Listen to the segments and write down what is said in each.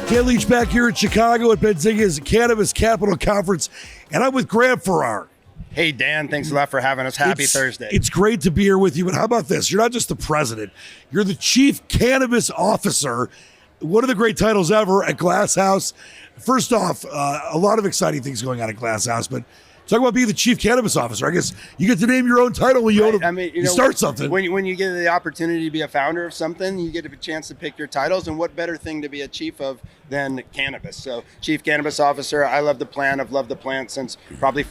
Ken Leach back here in Chicago at Benzinga's Cannabis Capital Conference, and I'm with Graham Farrar. Hey, Dan, thanks a lot for having us. Happy Thursday. It's great to be here with you, but how about this? You're not just the president. You're the chief cannabis officer, one of the great titles ever at Glass House. First off, a lot of exciting things going on at Glass House, but talk about being the chief cannabis officer. I guess you get to name your own title when you start something. When you get the opportunity to be a founder of something, you get a chance to pick your titles, and what better thing to be a chief of than cannabis? So chief cannabis officer, I love the plant. I've loved the plant since probably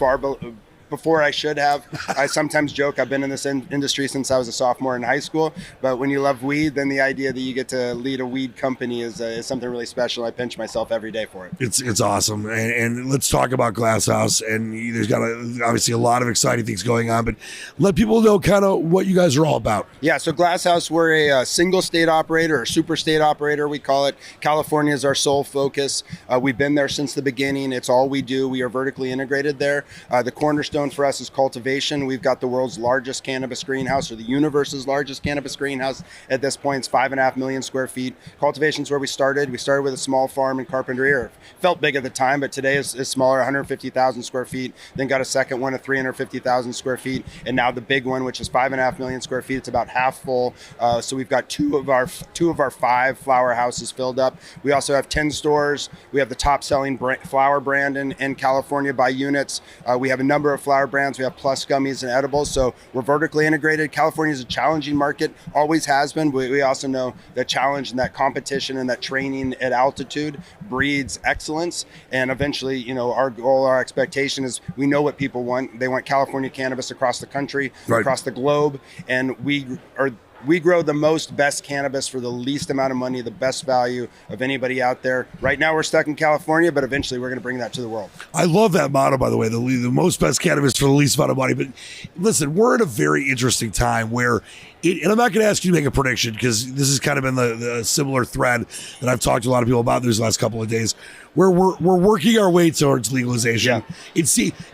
before I should have. I sometimes joke I've been in this industry since I was a sophomore in high school, but when you love weed, then the idea that you get to lead a weed company is something really special. I pinch myself every day for it. It's awesome. And let's talk about Glass House. And there's got obviously a lot of exciting things going on, but let people know kind of what you guys are all about. Yeah, so Glass House, we're a single state operator or super state operator, we call it. California is our sole focus. We've been there since the beginning. It's all we do. We are vertically integrated there. The cornerstone for us is cultivation. We've got the world's largest cannabis greenhouse, or the universe's largest cannabis greenhouse at this point. It's 5.5 million square feet. Cultivation is where we started. We started with a small farm in Carpinteria. It felt big at the time, but today is smaller, 150,000 square feet. Then got a second one of 350,000 square feet, and now the big one, which is 5.5 million square feet. It's about half full. So we've got two of our 5 flower houses filled up. We also have 10 stores. We have the top-selling flower brand in California by units. We have a number of flower brands. We have plus gummies and edibles. So we're vertically integrated. California is a challenging market, always has been. We also know that challenge and that competition and that training at altitude breeds excellence. And eventually, our goal, our expectation is we know what people want. They want California cannabis across the country, across the globe. And we grow the best cannabis for the least amount of money, the best value of anybody out there. Right now we're stuck in California, but eventually we're going to bring that to the world. I love that motto, by the way, the most best cannabis for the least amount of money. But listen, we're in a very interesting time where, and I'm not going to ask you to make a prediction because this has kind of been the similar thread that I've talked to a lot of people about these last couple of days, where we're working our way towards legalization. Yeah.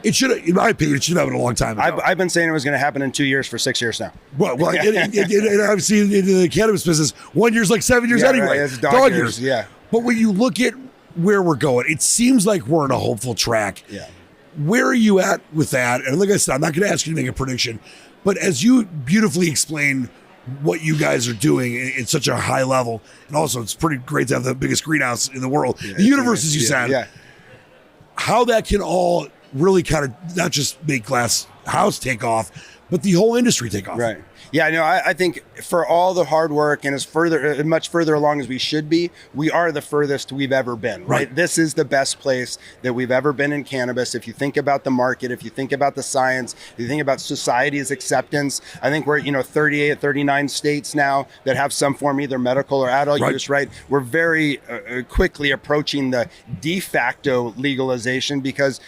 It should, in my opinion, it should have happened a long time ago. I've been saying it was going to happen in 2 years for 6 years now. Well, and I've seen in the cannabis business, 1 year's like 7 years anyway. Right. It's dog years. Yeah. But when you look at where we're going, it seems like we're on a hopeful track. Yeah. Where are you at with that? And like I said, I'm not going to ask you to make a prediction, but as you beautifully explain what you guys are doing at such a high level, and also it's pretty great to have the biggest greenhouse in the world, the universe, as you said, how that can all really kind of not just make Glass House take off, but the whole industry take off. Right. Yeah, no, I think for all the hard work and much further along as we should be, we are the furthest we've ever been, right? This is the best place that we've ever been in cannabis. If you think about the market, if you think about the science, if you think about society's acceptance, I think we're, 38, 39 states now that have some form, either medical or adult use, right? We're very quickly approaching the de facto legalization because,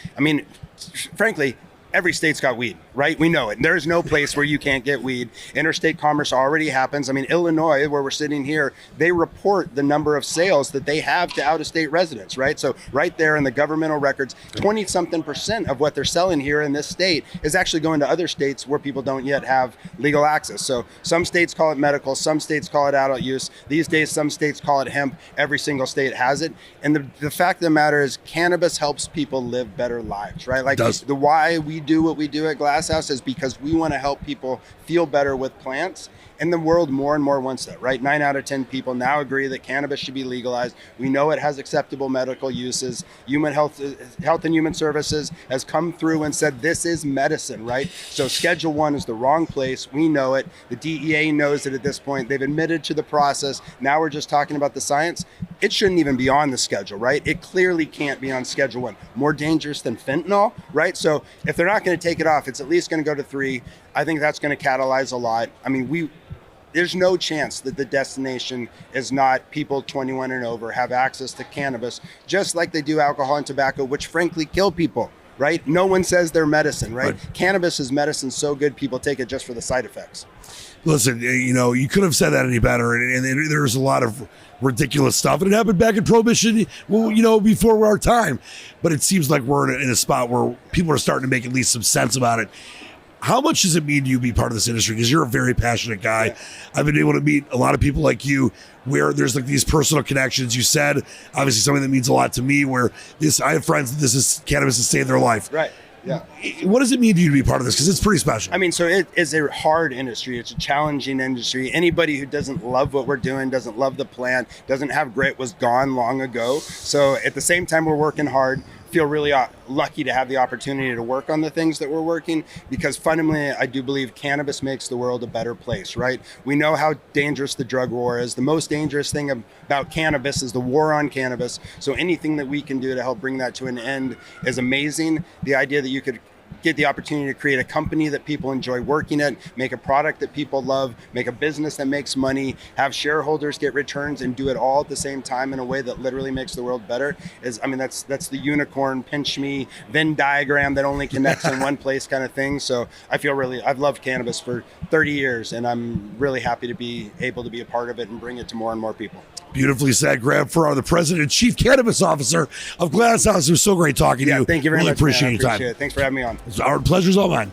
frankly, every state's got weed, right? We know it. There's no place where you can't get weed. Interstate commerce already happens. Illinois, where we're sitting here, they report the number of sales that they have to out-of-state residents, right? So right there in the governmental records, 20-something% of what they're selling here in this state is actually going to other states where people don't yet have legal access. So some states call it medical, some states call it adult use. These days, some states call it hemp. Every single state has it. And the fact of the matter is cannabis helps people live better lives, right? Like the why we do what we do at Glass House is because we want to help people feel better with plants. And the world more and more wants that, right? 9 out of 10 people now agree that cannabis should be legalized. We know it has acceptable medical uses. Health and Human Services has come through and said this is medicine, right? So Schedule 1 is the wrong place. We know it. The DEA knows it at this point. They've admitted to the process. Now we're just talking about the science. It shouldn't even be on the schedule, right? It clearly can't be on Schedule 1. More dangerous than fentanyl, right? So if they're not going to take it off, it's at least going to go to 3. I think that's going to catalyze a lot. There's no chance that the destination is not people 21 and over have access to cannabis, just like they do alcohol and tobacco, which frankly kill people, right? No one says they're medicine, right? Cannabis is medicine so good people take it just for the side effects. Listen, you could have said that any better. And there's a lot of ridiculous stuff. And it happened back in Prohibition, before our time. But it seems like we're in a spot where people are starting to make at least some sense about it. How much does it mean to you to be part of this industry? Because you're a very passionate guy. Yeah. I've been able to meet a lot of people like you where there's like these personal connections. You said, obviously, something that means a lot to me where I have friends that cannabis has saved their life. Right. Yeah. What does it mean to you to be part of this? Because it's pretty special. I mean, so it is a hard industry. It's a challenging industry. Anybody who doesn't love what we're doing, doesn't love the plant, doesn't have grit was gone long ago. So at the same time, we're working hard. Feel really lucky to have the opportunity to work on the things that we're working, because fundamentally, I do believe cannabis makes the world a better place, right? We know how dangerous the drug war is. The most dangerous thing about cannabis is the war on cannabis. So anything that we can do to help bring that to an end is amazing. The idea that you could get the opportunity to create a company that people enjoy working at, make a product that people love, make a business that makes money, have shareholders get returns, and do it all at the same time in a way that literally makes the world better that's the unicorn pinch me Venn diagram that only connects in one place kind of thing. So I've loved cannabis for 30 years, and I'm really happy to be able to be a part of it and bring it to more and more people. Beautifully said, Graham Farrar, the President and Chief Cannabis Officer of Glass House. It was so great talking to you. Thank you very much. Appreciate your time. It. Thanks for having me on. Our pleasure's all mine.